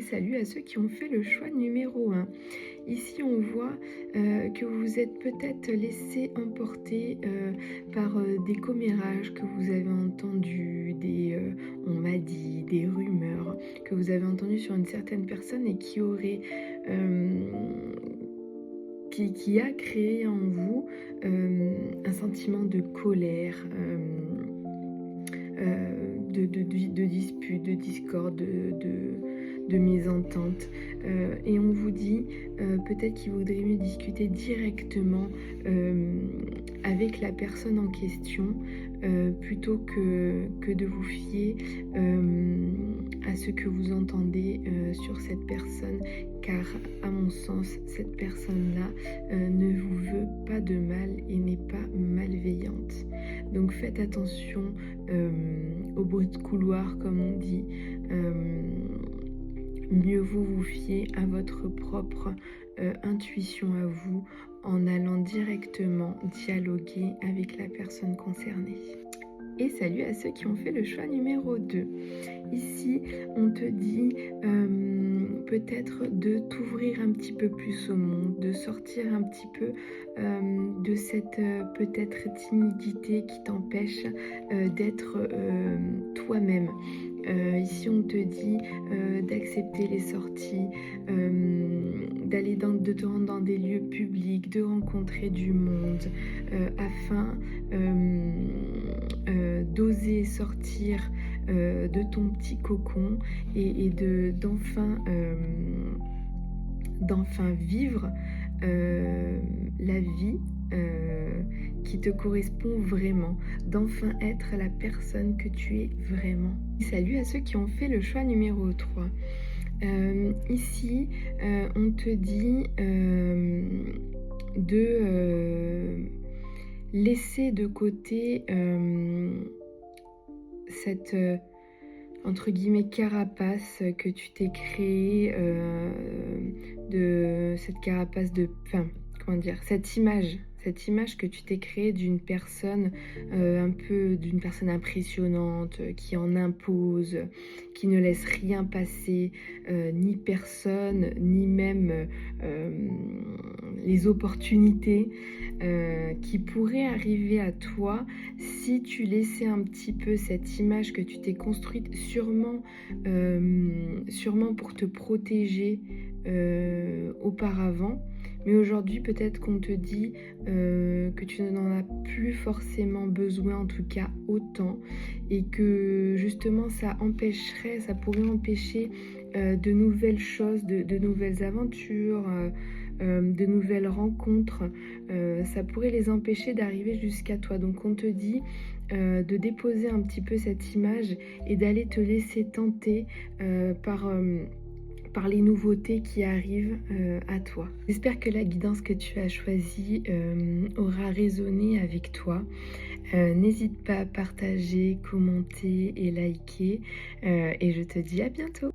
Salut à ceux qui ont fait le choix numéro un. Ici, on voit que vous vous êtes peut-être laissé emporter par des commérages que vous avez entendus, on m'a dit, des rumeurs que vous avez entendues sur une certaine personne et euh, qui a créé en vous un sentiment de colère, de dispute, de discorde, de mésentente. Et on vous dit peut-être qu'il vaudrait mieux discuter directement avec la personne en question plutôt que de vous fier à ce que vous entendez sur cette personne, car à mon sens, cette personne-là ne vous veut pas de mal et n'est pas malveillante. Donc faites attention au bruit de couloir, comme on dit. Mieux vaut vous fier à votre propre intuition à vous en allant directement dialoguer avec la personne concernée. Et salut à ceux qui ont fait le choix numéro 2. Ici, on te dit peut-être de t'ouvrir un petit peu plus au monde, de sortir un petit peu de cette peut-être timidité qui t'empêche d'être toi-même. Ici, on te dit d'accepter les sorties, de te rendre dans des lieux publics, de rencontrer du monde, afin d'oser sortir de ton petit cocon et d'enfin vivre la vie qui te correspond vraiment, d'enfin être la personne que tu es vraiment. Salut à ceux qui ont fait le choix numéro 3. Ici, on te dit de laisser de côté cette entre guillemets carapace que tu t'es créée, de cette carapace cette image que tu t'es créée d'une personne d'une personne impressionnante, qui en impose, qui ne laisse rien passer, ni personne, ni même les opportunités qui pourraient arriver à toi si tu laissais un petit peu cette image que tu t'es construite, sûrement pour te protéger auparavant. Mais aujourd'hui, peut-être qu'on te dit que tu n'en as plus forcément besoin, en tout cas autant, et que justement ça pourrait empêcher de nouvelles choses, de nouvelles aventures, de nouvelles rencontres. Ça pourrait les empêcher d'arriver jusqu'à toi. Donc on te dit de déposer un petit peu cette image et d'aller te laisser tenter par les nouveautés qui arrivent à toi. J'espère que la guidance que tu as choisie aura résonné avec toi. N'hésite pas à partager, commenter et liker. Et je te dis à bientôt.